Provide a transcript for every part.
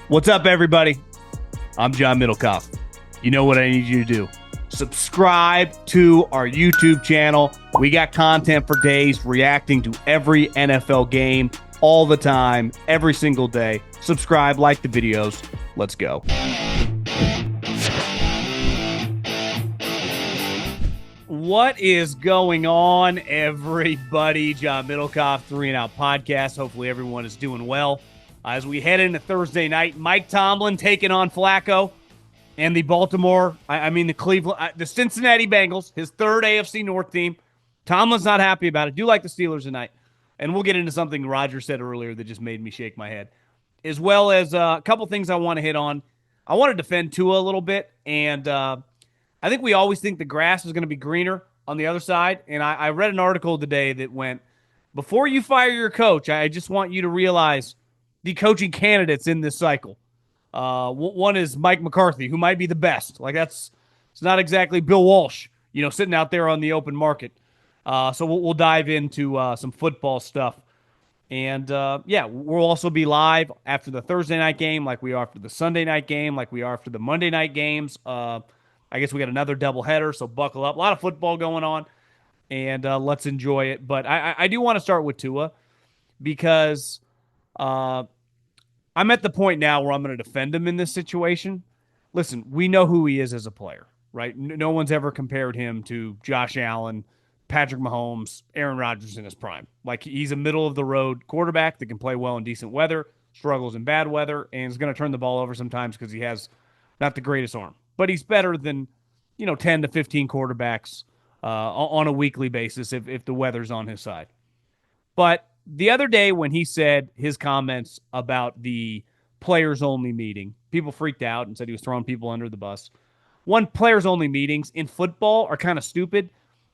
What's up, everybody? I'm John Middlekauff. You know what I need you to do. Subscribe to our YouTube channel. We got content for days reacting to every NFL game all the time, every single day. Subscribe, like the videos. Let's go. What is going on, everybody? John Middlekauff, 3 and Out Podcast. Hopefully everyone is doing well. As we head into Thursday night, Mike Tomlin taking on Flacco and the the Cincinnati Bengals, his third AFC North team. Tomlin's not happy about it. Do like the Steelers tonight. And we'll get into something Rodgers said earlier that just made me shake my head. As well as a couple things I want to hit on. I want to defend Tua a little bit. And I think we always think the grass is going to be greener on the other side. And I read an article today that went, before you fire your coach, I just want you to realize the coaching candidates in this cycle. One is Mike McCarthy, who might be the best. It's not exactly Bill Walsh, sitting out there on the open market. So we'll dive into some football stuff. And, we'll also be live after the Thursday night game, like we are after the Sunday night game, like we are after the Monday night games. I guess we got another doubleheader, so buckle up. A lot of football going on, and let's enjoy it. But I do want to start with Tua because I'm at the point now where I'm going to defend him in this situation. Listen, we know who he is as a player, right? No one's ever compared him to Josh Allen, Patrick Mahomes, Aaron Rodgers in his prime. He's a middle-of-the-road quarterback that can play well in decent weather, struggles in bad weather, and is going to turn the ball over sometimes because he has not the greatest arm. But he's better than, 10 to 15 quarterbacks on a weekly basis if the weather's on his side. But the other day when he said his comments about the players-only meeting, people freaked out and said he was throwing people under the bus. One, players-only meetings in football are kind of stupid,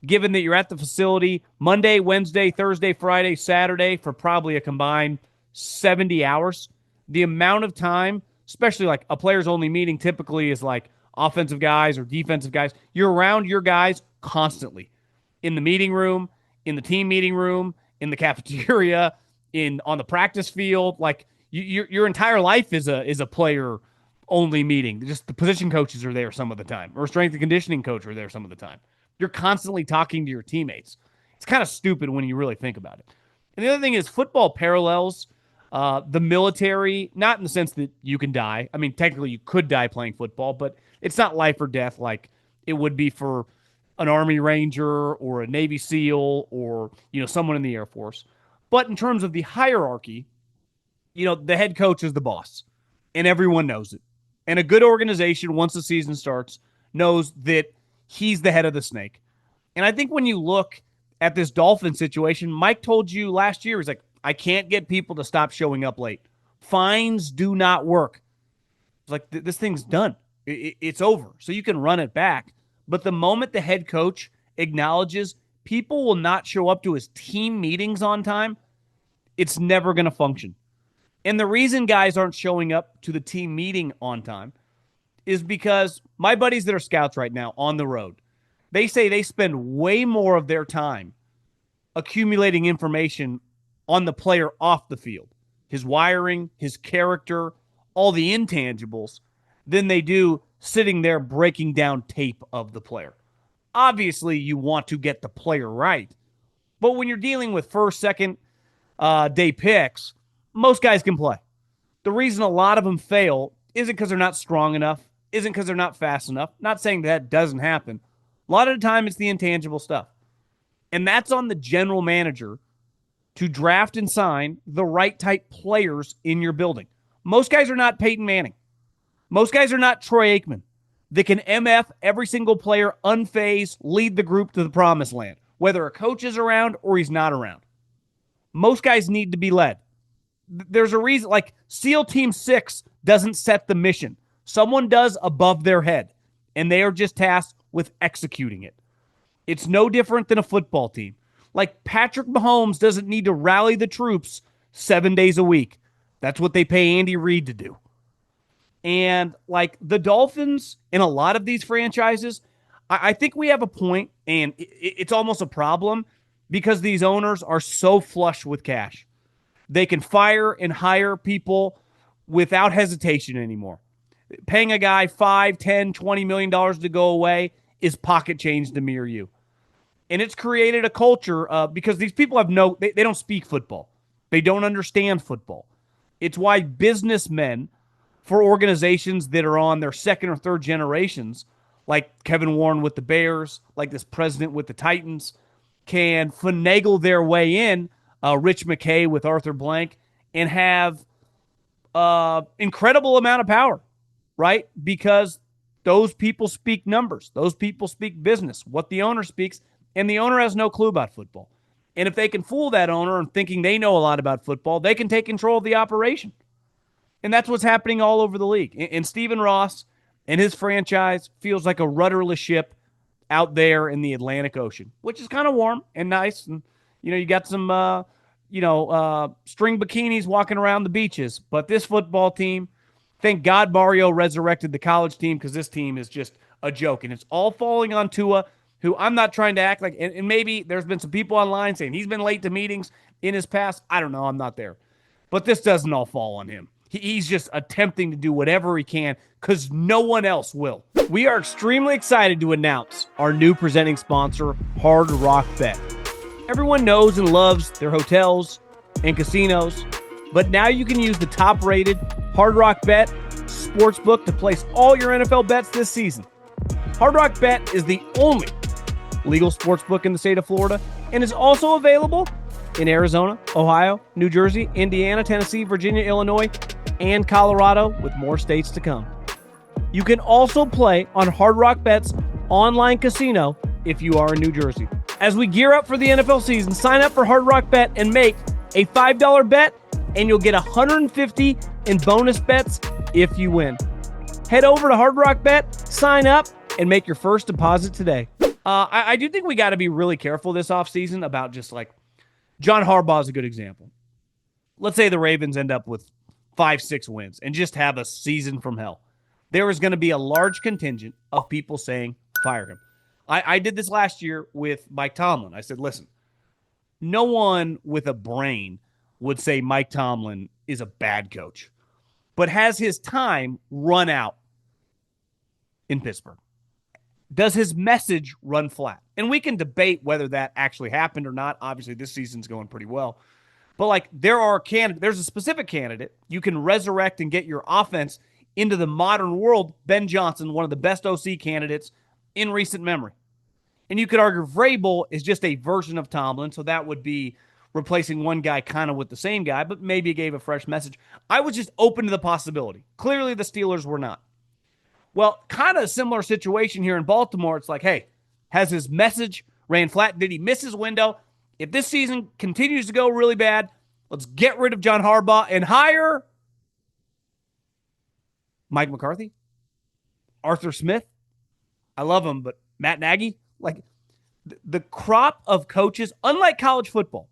given that you're at the facility Monday, Wednesday, Thursday, Friday, Saturday for probably a combined 70 hours. The amount of time, especially like a players-only meeting typically is like offensive guys or defensive guys. You're around your guys constantly in the meeting room, in the team meeting room, in the cafeteria, on the practice field. Your entire life is a player only meeting. Just the position coaches are there some of the time, or strength and conditioning coach are there some of the time. You're constantly talking to your teammates. It's kind of stupid when you really think about it. And the other thing is football parallels the military, not in the sense that you can die. I mean, technically you could die playing football, but it's not life or death like it would be for an Army Ranger or a Navy SEAL or, someone in the Air Force. But in terms of the hierarchy, the head coach is the boss, and everyone knows it. And a good organization, once the season starts, knows that he's the head of the snake. And I think when you look at this Dolphins situation, Mike told you last year, he's like, I can't get people to stop showing up late. Fines do not work. It's like, this thing's done. It's over. So you can run it back. But the moment the head coach acknowledges people will not show up to his team meetings on time, it's never going to function. And the reason guys aren't showing up to the team meeting on time is because my buddies that are scouts right now on the road, they say they spend way more of their time accumulating information on the player off the field, his wiring, his character, all the intangibles, than they do sitting there breaking down tape of the player. Obviously, you want to get the player right. But when you're dealing with first, second day picks, most guys can play. The reason a lot of them fail isn't because they're not strong enough, isn't because they're not fast enough. Not saying that doesn't happen. A lot of the time, it's the intangible stuff. And that's on the general manager to draft and sign the right type players in your building. Most guys are not Peyton Manning. Most guys are not Troy Aikman. They can MF every single player, unfazed, lead the group to the promised land, whether a coach is around or he's not around. Most guys need to be led. There's a reason, like SEAL Team 6 doesn't set the mission. Someone does above their head, and they are just tasked with executing it. It's no different than a football team. Like Patrick Mahomes doesn't need to rally the troops 7 days a week. That's what they pay Andy Reid to do. And like the Dolphins in a lot of these franchises, I think we have a point, and it's almost a problem because these owners are so flush with cash. They can fire and hire people without hesitation anymore. Paying a guy $5, $10, $20 million to go away is pocket change to me or you. And it's created a culture because these people have they don't speak football. They don't understand football. It's why businessmen for organizations that are on their second or third generations, like Kevin Warren with the Bears, like this president with the Titans, can finagle their way in, Rich McKay with Arthur Blank, and have incredible amount of power, right? Because those people speak numbers. Those people speak business, what the owner speaks, and the owner has no clue about football. And if they can fool that owner and thinking they know a lot about football, they can take control of the operation. And that's what's happening all over the league. And Stephen Ross and his franchise feels like a rudderless ship out there in the Atlantic Ocean, which is kind of warm and nice. And, you got some, string bikinis walking around the beaches. But this football team, thank God Mario resurrected the college team, because this team is just a joke. And it's all falling on Tua, who I'm not trying to act like, and maybe there's been some people online saying he's been late to meetings in his past. I don't know. I'm not there. But this doesn't all fall on him. He's just attempting to do whatever he can because no one else will. We are extremely excited to announce our new presenting sponsor, Hard Rock Bet. Everyone knows and loves their hotels and casinos, but now you can use the top-rated Hard Rock Bet sportsbook to place all your NFL bets this season. Hard Rock Bet is the only legal sportsbook in the state of Florida and is also available in Arizona, Ohio, New Jersey, Indiana, Tennessee, Virginia, Illinois, and Colorado, with more states to come. You can also play on Hard Rock Bet's online casino if you are in New Jersey. As we gear up for the NFL season, sign up for Hard Rock Bet and make a $5 bet, and you'll get $150 in bonus bets if you win. Head over to Hard Rock Bet, sign up, and make your first deposit today. I do think we got to be really careful this offseason about just like John Harbaugh is a good example. Let's say the Ravens end up with 5-6 wins and just have a season from hell. There is going to be a large contingent of people saying, fire him. I did this last year with Mike Tomlin. I said, listen, no one with a brain would say Mike Tomlin is a bad coach, but has his time run out in Pittsburgh? Does his message run flat? And we can debate whether that actually happened or not. Obviously, this season's going pretty well. But like there's a specific candidate you can resurrect and get your offense into the modern world. Ben Johnson, one of the best OC candidates in recent memory. And you could argue Vrabel is just a version of Tomlin, so that would be replacing one guy kind of with the same guy, but maybe it gave a fresh message. I was just open to the possibility. Clearly, the Steelers were not. Well, kind of a similar situation here in Baltimore. It's like, hey, has his message ran flat? Did he miss his window? If this season continues to go really bad, let's get rid of John Harbaugh and hire Mike McCarthy, Arthur Smith. I love him, but Matt Nagy. Like the crop of coaches, unlike college football,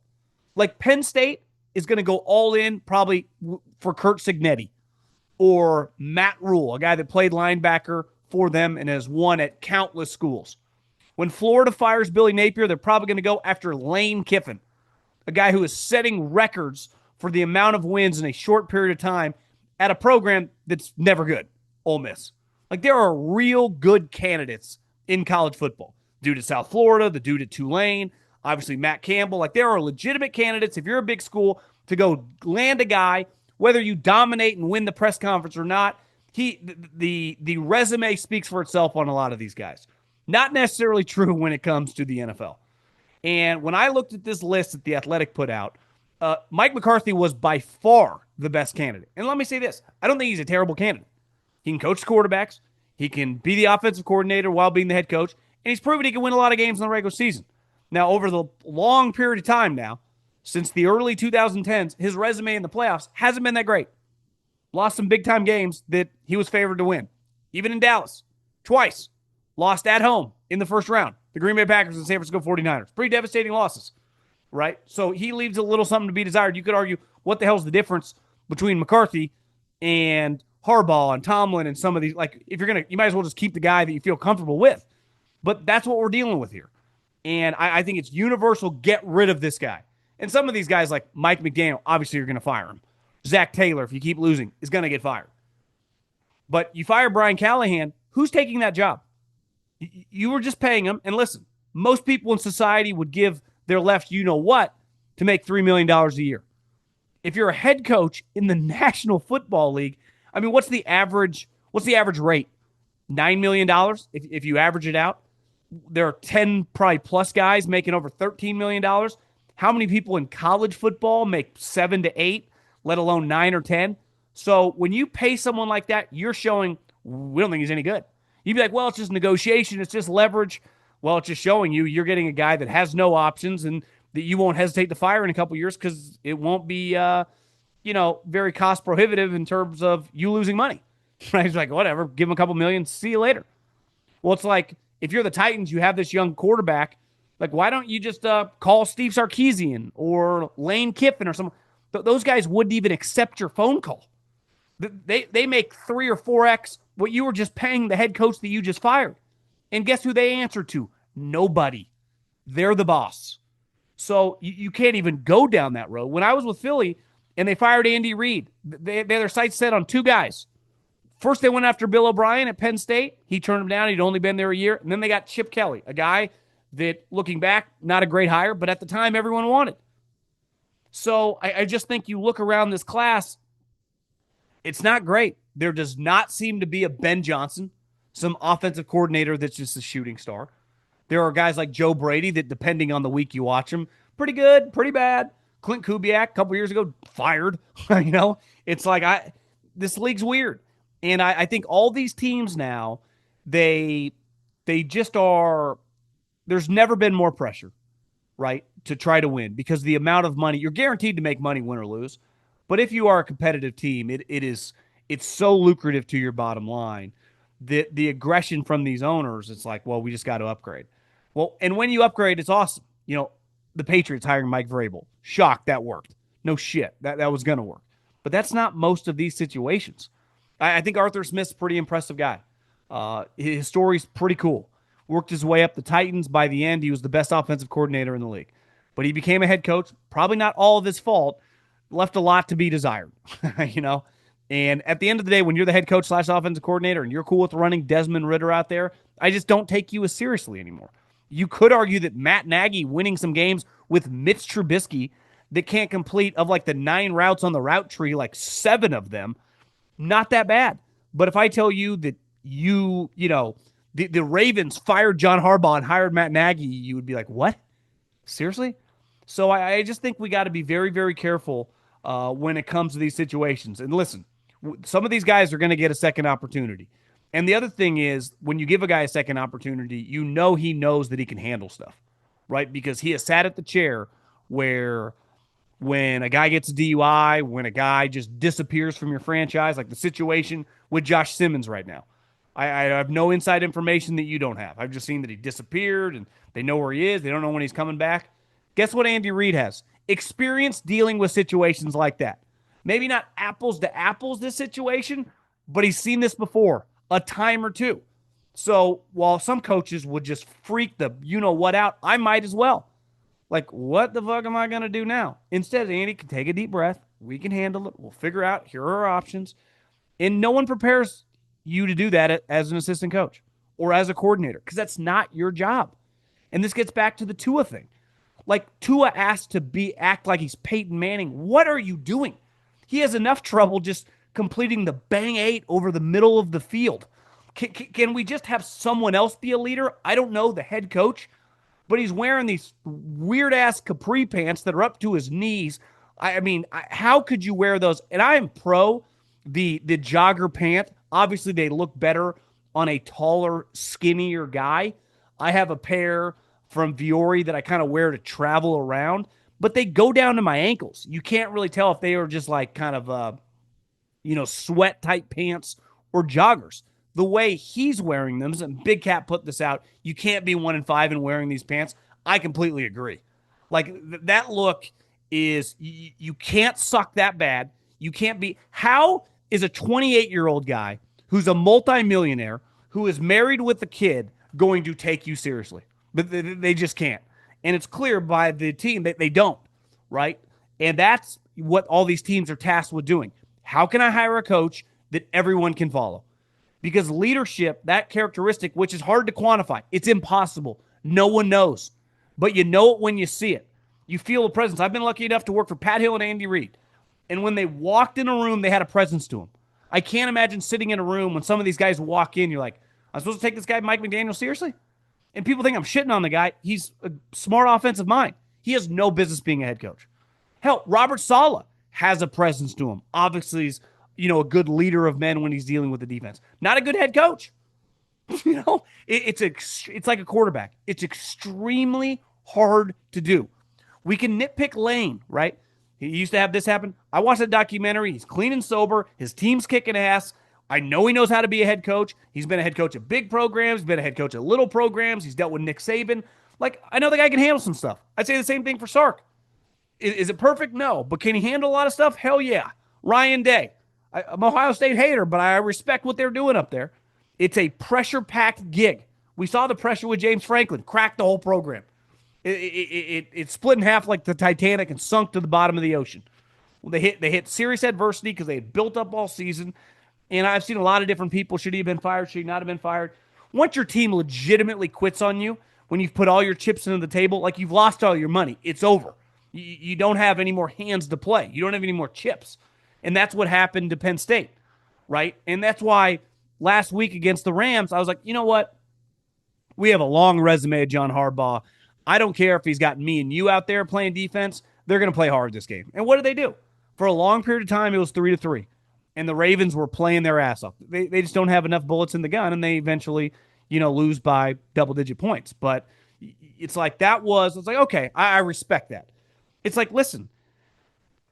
like Penn State is going to go all in probably for Curt Cignetti or Matt Rule, a guy that played linebacker for them and has won at countless schools. When Florida fires Billy Napier, they're probably going to go after Lane Kiffin, a guy who is setting records for the amount of wins in a short period of time at a program that's never good, Ole Miss. Like, there are real good candidates in college football. Dude at South Florida, the dude at Tulane, obviously Matt Campbell. Like, there are legitimate candidates, if you're a big school, to go land a guy, whether you dominate and win the press conference or not. The resume speaks for itself on a lot of these guys. Not necessarily true when it comes to the NFL. And when I looked at this list that The Athletic put out, Mike McCarthy was by far the best candidate. And let me say this. I don't think he's a terrible candidate. He can coach quarterbacks. He can be the offensive coordinator while being the head coach. And he's proven he can win a lot of games in the regular season. Now, over the long period of time now, since the early 2010s, his resume in the playoffs hasn't been that great. Lost some big-time games that he was favored to win. Even in Dallas, twice. Lost at home in the first round. The Green Bay Packers and San Francisco 49ers. Pretty devastating losses, right? So he leaves a little something to be desired. You could argue, what the hell's the difference between McCarthy and Harbaugh and Tomlin and some of these? Like, if you're going to, you might as well just keep the guy that you feel comfortable with. But that's what we're dealing with here. And I think it's universal, get rid of this guy. And some of these guys, like Mike McDaniel, obviously you're going to fire him, Zach Taylor, if you keep losing, is going to get fired. But you fire Brian Callahan, who's taking that job? You were just paying him. And listen, most people in society would give their left you know what to make $3 million a year. If you're a head coach in the National Football League, I mean, what's the average rate? $9 million if you average it out. There are 10 probably plus guys making over $13 million. How many people in college football make 7 to 8, let alone 9 or 10? So when you pay someone like that, you're showing we don't think he's any good. You'd be like, well, it's just negotiation. It's just leverage. Well, it's just showing you're getting a guy that has no options and that you won't hesitate to fire in a couple years because it won't be, very cost prohibitive in terms of you losing money. Right? He's like, whatever, give him a couple million, see you later. Well, it's like if you're the Titans, you have this young quarterback. Like, why don't you just call Steve Sarkisian or Lane Kiffin or someone? Those guys wouldn't even accept your phone call. They make 3 or 4x what you were just paying the head coach that you just fired. And guess who they answer to? Nobody. They're the boss. So you can't even go down that road. When I was with Philly and they fired Andy Reid, they had their sights set on 2 guys. First, they went after Bill O'Brien at Penn State. He turned him down. He'd only been there a year. And then they got Chip Kelly, a guy that, looking back, not a great hire, but at the time, everyone wanted. So I just think you look around this class, it's not great. There does not seem to be a Ben Johnson, some offensive coordinator that's just a shooting star. There are guys like Joe Brady that, depending on the week you watch him, pretty good, pretty bad. Clint Kubiak, a couple years ago, fired. It's like this league's weird. And I think all these teams now, they just are, there's never been more pressure, right, to try to win because the amount of money, you're guaranteed to make money win or lose. But if you are a competitive team, it's so lucrative to your bottom line that the aggression from these owners, it's like, well, we just got to upgrade. Well, and when you upgrade, it's awesome. The Patriots hiring Mike Vrabel. Shocked that worked. No shit. That was going to work. But that's not most of these situations. I think Arthur Smith's a pretty impressive guy. His story's pretty cool. Worked his way up the Titans. By the end, he was the best offensive coordinator in the league. But he became a head coach. Probably not all of his fault. Left a lot to be desired, And at the end of the day, when you're the head coach / offensive coordinator and you're cool with running Desmond Ridder out there, I just don't take you as seriously anymore. You could argue that Matt Nagy winning some games with Mitch Trubisky that can't complete, of like the 9 routes on the route tree, like 7 of them, not that bad. But if I tell you that the Ravens fired John Harbaugh and hired Matt Nagy, you would be like, what? Seriously? So I just think we got to be very, very careful when it comes to these situations. And listen, some of these guys are going to get a second opportunity. And the other thing is, when you give a guy a second opportunity, he knows that he can handle stuff, right? Because he has sat at the chair where when a guy gets a DUI, when a guy just disappears from your franchise, like the situation with Josh Simmons right now. I have no inside information that you don't have. I've just seen that he disappeared and they know where he is. They don't know when he's coming back. Guess what Andy Reid has? Experience dealing with situations like that. Maybe not apples to apples this situation, but he's seen this before a time or two. So while some coaches would just freak the you-know-what out, I might as well. Like, what the fuck am I going to do now? Instead, Andy can take a deep breath. We can handle it. We'll figure out. Here are our options. And no one prepares you to do that as an assistant coach or as a coordinator because that's not your job. And this gets back to the Tua thing. Like, Tua asked to act like he's Peyton Manning. What are you doing? He has enough trouble just completing the bang 8 over the middle of the field. Can we just have someone else be a leader? I don't know, the head coach. But he's wearing these weird-ass capri pants that are up to his knees. I mean, how could you wear those? And I am pro the jogger pant. Obviously, they look better on a taller, skinnier guy. I have a pair from Viore that I kind of wear to travel around, but they go down to my ankles. You can't really tell if they are just like kind of, sweat-type pants or joggers. The way he's wearing them, and Big Cat put this out, you can't be 1-5 and wearing these pants. I completely agree. Like, that look is, you can't suck that bad. You can't be, how is a 28-year-old guy who's a multimillionaire, who is married with a kid, going to take you seriously? But they just can't. And it's clear by the team that they don't, right? And that's what all these teams are tasked with doing. How can I hire a coach that everyone can follow? Because leadership, that characteristic, which is hard to quantify, it's impossible. No one knows. But you know it when you see it. You feel a presence. I've been lucky enough to work for Pat Hill and Andy Reid. And when they walked in a room, they had a presence to them. I can't imagine sitting in a room when some of these guys walk in, you're like, I'm supposed to take this guy, Mike McDaniel, seriously? And people think I'm shitting on the guy. He's a smart offensive mind. He has no business being a head coach. Hell, Robert Saleh has a presence to him. Obviously, he's, a good leader of men when he's dealing with the defense. Not a good head coach. It's like a quarterback. It's extremely hard to do. We can nitpick Lane, right? He used to have this happen. I watched a documentary. He's clean and sober. His team's kicking ass. I know he knows how to be a head coach. He's been a head coach at big programs. He's been a head coach at little programs. He's dealt with Nick Saban. I know the guy can handle some stuff. I'd say the same thing for Sark. Is it perfect? No. But can he handle a lot of stuff? Hell yeah. Ryan Day. I'm an Ohio State hater, but I respect what they're doing up there. It's a pressure-packed gig. We saw the pressure with James Franklin. Cracked the whole program. It split in half like the Titanic and sunk to the bottom of the ocean. They hit serious adversity because they had built up all season. And I've seen a lot of different people. Should he have been fired? Should he not have been fired? Once your team legitimately quits on you, when you've put all your chips into the table, like you've lost all your money, it's over. You don't have any more hands to play. You don't have any more chips. And that's what happened to Penn State, right? And that's why last week against the Rams, I was like, you know what? We have a long resume of John Harbaugh. I don't care if he's got me and you out there playing defense. They're going to play hard this game. And what did they do? For a long period of time, it was 3-3. And the Ravens were playing their ass off. They just don't have enough bullets in the gun, and they eventually, lose by double-digit points. But it's like okay, I respect that. It's like, listen,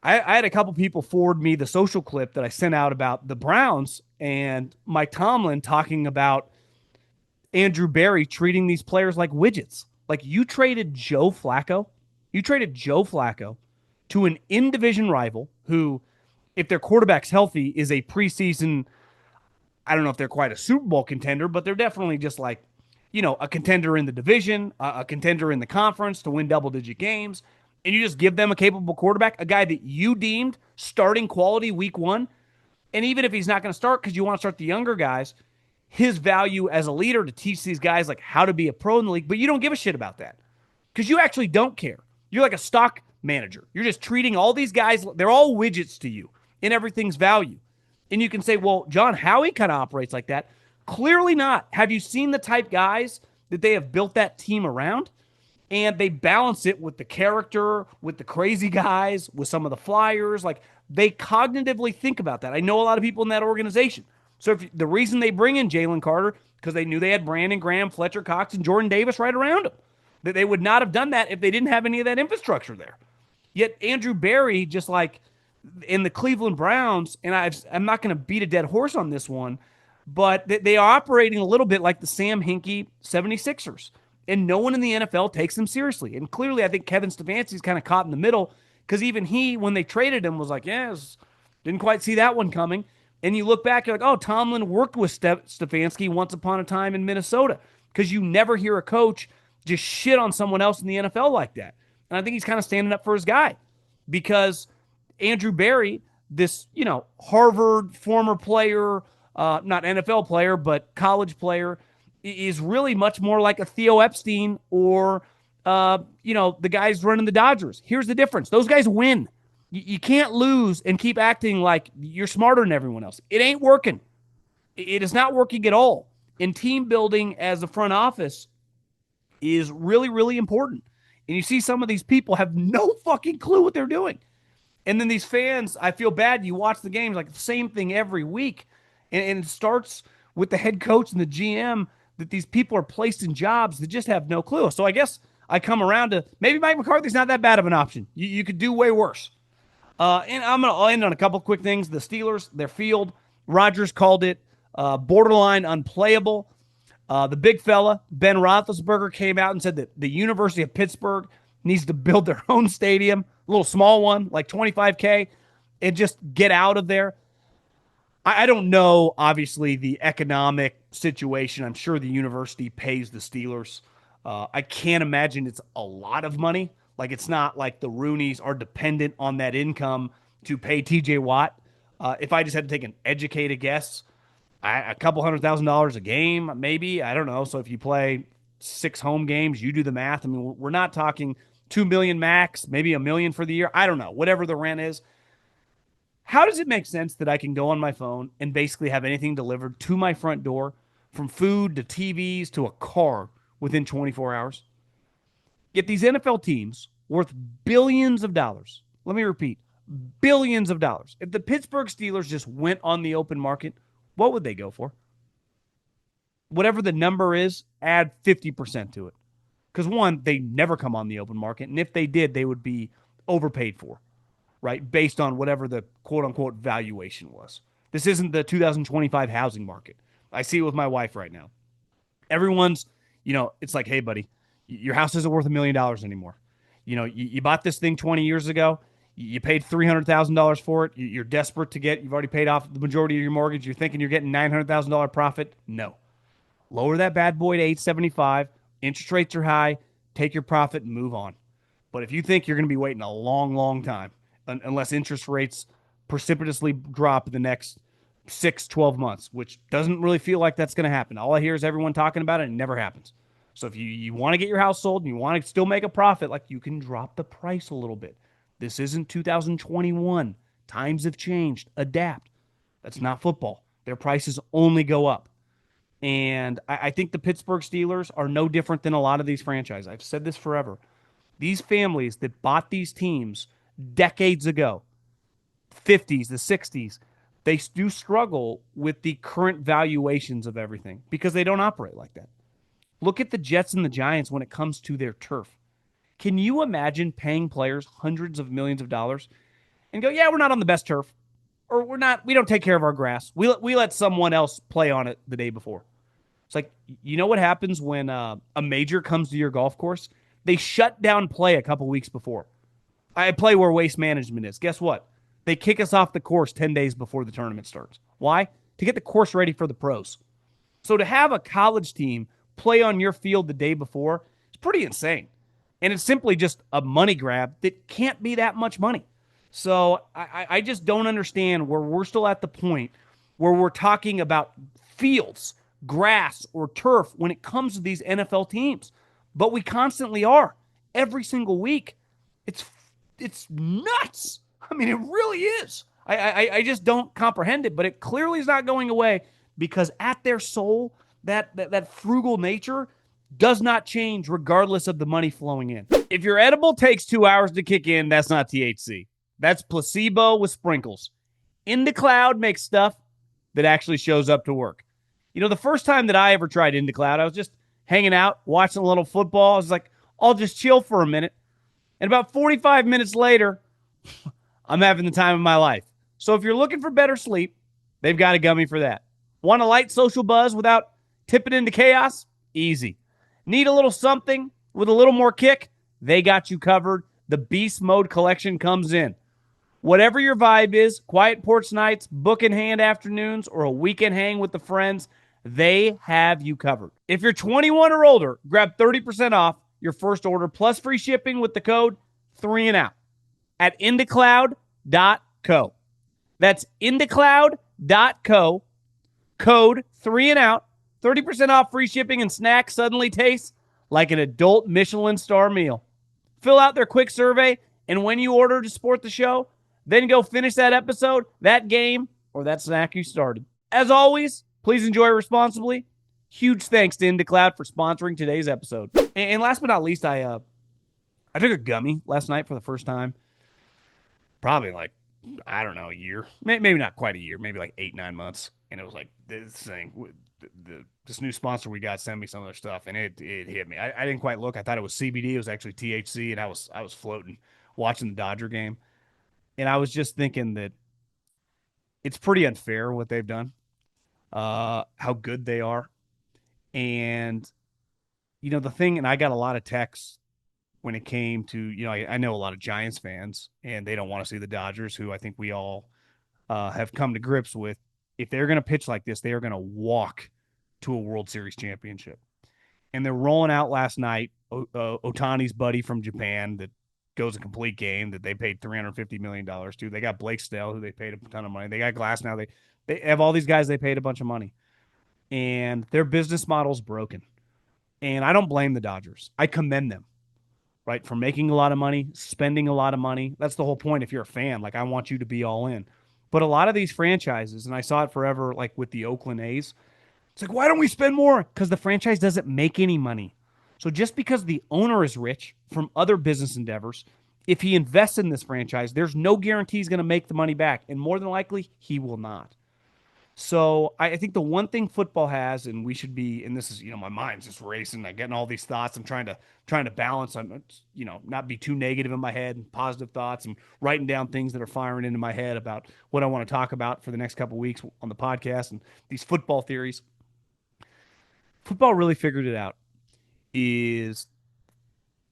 I had a couple people forward me the social clip that I sent out about the Browns and Mike Tomlin talking about Andrew Berry treating these players like widgets. Like, you traded Joe Flacco to an in-division rival who, if their quarterback's healthy, is a preseason, I don't know if they're quite a Super Bowl contender, but they're definitely just like, a contender in the division, a contender in the conference to win double-digit games. And you just give them a capable quarterback, a guy that you deemed starting quality week one. And even if he's not going to start because you want to start the younger guys, his value as a leader to teach these guys like how to be a pro in the league, but you don't give a shit about that because you actually don't care. You're like a stock manager. You're just treating all these guys, they're all widgets to you in everything's value. And you can say, well, John Howie kind of operates like that. Clearly not. Have you seen the type guys that they have built that team around? And they balance it with the character, with the crazy guys, with some of the flyers. Like, they cognitively think about that. I know a lot of people in that organization. So if the reason they bring in Jalen Carter, because they knew they had Brandon Graham, Fletcher Cox, and Jordan Davis right around them. That they would not have done that if they didn't have any of that infrastructure there. Yet Andrew Berry, just like in the Cleveland Browns, and I'm not going to beat a dead horse on this one, but they are operating a little bit like the Sam Hinkie 76ers. And no one in the NFL takes them seriously. And clearly, I think Kevin Stefanski's kind of caught in the middle because even he, when they traded him, was like, yes, didn't quite see that one coming. And you look back, you're like, oh, Tomlin worked with Stefanski once upon a time in Minnesota because you never hear a coach just shit on someone else in the NFL like that. And I think he's kind of standing up for his guy because Andrew Berry, this, Harvard former player, not NFL player, but college player, is really much more like a Theo Epstein or, the guys running the Dodgers. Here's the difference. Those guys win. You can't lose and keep acting like you're smarter than everyone else. It ain't working. It is not working at all. And team building as a front office is really, really important. And you see some of these people have no fucking clue what they're doing. And then these fans, I feel bad. You watch the games like the same thing every week. And it starts with the head coach and the GM that these people are placed in jobs that just have no clue. So I guess I come around to maybe Mike McCarthy's not that bad of an option. You could do way worse. And I'll end on a couple quick things. The Steelers, their field, Rodgers called it borderline unplayable. The big fella, Ben Roethlisberger, came out and said that the University of Pittsburgh needs to build their own stadium, a little small one, like 25K, and just get out of there. I don't know, obviously, the economic situation. I'm sure the university pays the Steelers. I can't imagine it's a lot of money. Like it's not like the Rooneys are dependent on that income to pay TJ Watt. If I just had to take an educated guess, a couple $100,000 a game, maybe. I don't know. So if you play 6 home games, you do the math. I mean, we're not talking 2 million max, maybe $1 million for the year. I don't know. Whatever the rent is. How does it make sense that I can go on my phone and basically have anything delivered to my front door, from food to TVs to a car, within 24 hours? Yet these NFL teams worth billions of dollars. Let me repeat, billions of dollars. If the Pittsburgh Steelers just went on the open market, what would they go for? Whatever the number is, add 50% to it. Because one, they never come on the open market. And if they did, they would be overpaid for, right? Based on whatever the quote unquote valuation was. This isn't the 2025 housing market. I see it with my wife right now. Everyone's, it's like, hey, buddy, your house isn't worth $1 million anymore. You bought this thing 20 years ago. You paid $300,000 for it. You're desperate to you've already paid off the majority of your mortgage. You're thinking you're getting $900,000 profit. No. Lower that bad boy to 875. Interest rates are high. Take your profit and move on. But if you think you're going to be waiting a long, long time, unless interest rates precipitously drop in the next 6-12 months, which doesn't really feel like that's going to happen. All I hear is everyone talking about it, and it never happens. So if you want to get your house sold and you want to still make a profit, like, you can drop the price a little bit. This isn't 2021. Times have changed. Adapt. That's not football. Their prices only go up. And I think the Pittsburgh Steelers are no different than a lot of these franchises. I've said this forever. These families that bought these teams decades ago, 50s, the 60s, they do struggle with the current valuations of everything because they don't operate like that. Look at the Jets and the Giants when it comes to their turf. Can you imagine paying players hundreds of millions of dollars and go, yeah, we're not on the best turf, or we don't take care of our grass. We let someone else play on it the day before. It's like, you know what happens when a major comes to your golf course? They shut down play a couple weeks before. I play where Waste Management is. Guess what? They kick us off the course 10 days before the tournament starts. Why? To get the course ready for the pros. So to have a college team play on your field the day before is pretty insane. And it's simply just a money grab that can't be that much money. So I just don't understand where we're still at the point where we're talking about fields, grass, or turf when it comes to these NFL teams. But we constantly are. Every single week. It's nuts. I mean, it really is. I just don't comprehend it, but it clearly is not going away because at their soul, that frugal nature does not change regardless of the money flowing in. If your edible takes 2 hours to kick in, that's not THC. That's placebo with sprinkles. IndaCloud makes stuff that actually shows up to work. The first time that I ever tried IndaCloud, I was just hanging out, watching a little football. I was like, I'll just chill for a minute. And about 45 minutes later, I'm having the time of my life. So if you're looking for better sleep, they've got a gummy for that. Want a light social buzz without tipping into chaos? Easy. Need a little something with a little more kick? They got you covered. The Beast Mode collection comes in. Whatever your vibe is, quiet porch nights, book in hand afternoons, or a weekend hang with the friends, they have you covered. If you're 21 or older, grab 30% off your first order plus free shipping with the code 3andOut at IndaCloud.co. That's IndaCloud.co. Code 3andOut. 30% off free shipping, and snacks suddenly taste like an adult Michelin star meal. Fill out their quick survey, and when you order to support the show, then go finish that episode, that game, or that snack you started. As always, please enjoy responsibly. Huge thanks to IndaCloud for sponsoring today's episode. And last but not least, I took a gummy last night for the first time. Probably like, I don't know, a year. Maybe not quite a year. Maybe like 8-9 months. And it was like, this thing, this new sponsor we got sent me some of their stuff, and it hit me. I didn't quite look. I thought it was CBD. It was actually THC, and I was floating watching the Dodger game. And I was just thinking that it's pretty unfair what they've done, how good they are. And, the thing, and I got a lot of texts when it came to, I know a lot of Giants fans, and they don't want to see the Dodgers, who I think we all have come to grips with. If they're going to pitch like this, they are going to walk to a World Series championship. And they're rolling out last night, Otani's buddy from Japan that goes a complete game that they paid $350 million to. They got Blake Snell, who they paid a ton of money. They got Glass now. They have all these guys they paid a bunch of money, and their business model's broken. And I don't blame the Dodgers. I commend them, right, for making a lot of money, spending a lot of money. That's the whole point. If you're a fan, like I want you to be all in. But a lot of these franchises, and I saw it forever, like with the Oakland A's, it's like, why don't we spend more? Because the franchise doesn't make any money. So just because the owner is rich from other business endeavors, if he invests in this franchise, there's no guarantee he's going to make the money back. And more than likely, he will not. So I think the one thing football has, and we should be, and this is, my mind's just racing. I'm getting all these thoughts. I'm trying to balance. I'm, not be too negative in my head and positive thoughts. I'm writing down things that are firing into my head about what I want to talk about for the next couple of weeks on the podcast and these football theories. Football really figured it out, is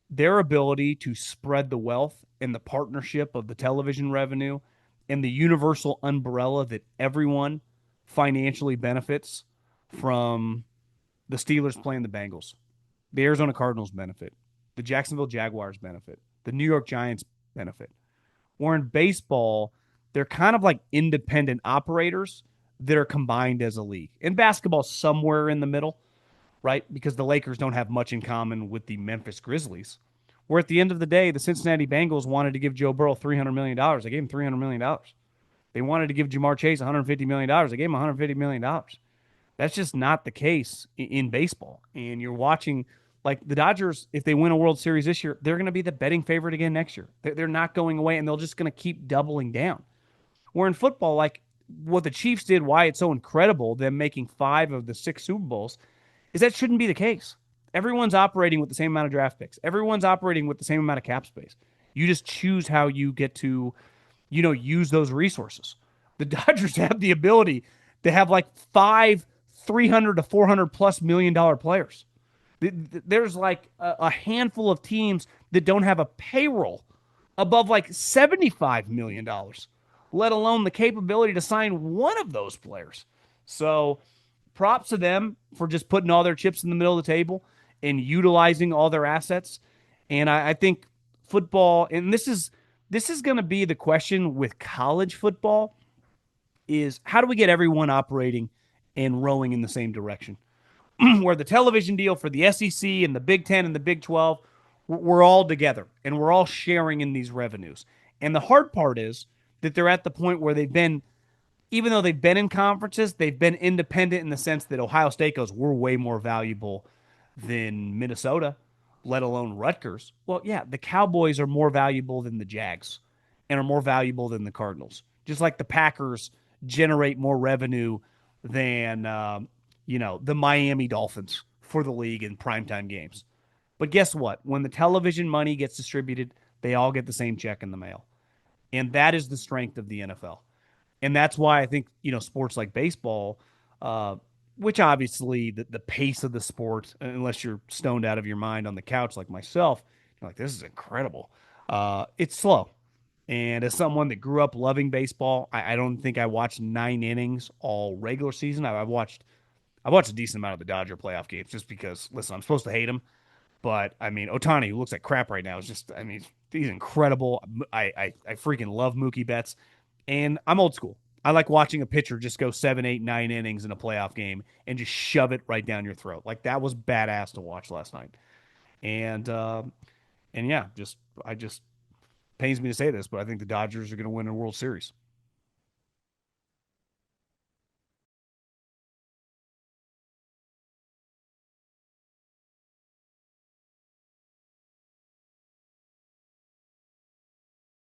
their ability to spread the wealth and the partnership of the television revenue and the universal umbrella that everyone financially benefits from. The Steelers playing the Bengals. The Arizona Cardinals benefit. The Jacksonville Jaguars benefit. The New York Giants benefit. Or in baseball, they're kind of like independent operators that are combined as a league. In basketball, somewhere in the middle, right? Because the Lakers don't have much in common with the Memphis Grizzlies. Where at the end of the day, the Cincinnati Bengals wanted to give Joe Burrow $300 million. They gave him $300 million. They wanted to give Jamar Chase $150 million. They gave him $150 million. That's just not the case in baseball. And you're watching, like the Dodgers, if they win a World Series this year, they're going to be the betting favorite again next year. They're not going away, and they're just going to keep doubling down. Where in football, like what the Chiefs did, why it's so incredible, them making 5 of the 6 Super Bowls, is that shouldn't be the case. Everyone's operating with the same amount of draft picks. Everyone's operating with the same amount of cap space. You just choose how you get to, use those resources. The Dodgers have the ability to have like 5 $300 to $400+ million players. There's like a handful of teams that don't have a payroll above like $75 million, let alone the capability to sign one of those players. So props to them for just putting all their chips in the middle of the table and utilizing all their assets. And I think football, and this is going to be the question with college football, is how do we get everyone operating and rowing in the same direction? Where the television deal for the SEC and the Big Ten and the Big 12, we're all together and we're all sharing in these revenues. And the hard part is that they're at the point where they've been, even though they've been in conferences, they've been independent in the sense that Ohio State goes, we're way more valuable than Minnesota, let alone Rutgers. Well, yeah, the Cowboys are more valuable than the Jags and are more valuable than the Cardinals. Just like the Packers generate more revenue than, the Miami Dolphins for the league in primetime games. But guess what? When the television money gets distributed, they all get the same check in the mail. And that is the strength of the NFL. And that's why I think, sports like baseball, which obviously the pace of the sport, unless you're stoned out of your mind on the couch like myself, you're like, this is incredible. It's slow. And as someone that grew up loving baseball, I don't think I watched 9 innings all regular season. I watched a decent amount of the Dodger playoff games just because, listen, I'm supposed to hate him. But, Ohtani, who looks like crap right now, is just, he's incredible. I freaking love Mookie Betts. And I'm old school. I like watching a pitcher just go 7, 8, 9 innings in a playoff game and just shove it right down your throat. Like, that was badass to watch last night. And yeah, I just pains me to say this, but I think the Dodgers are going to win a World Series.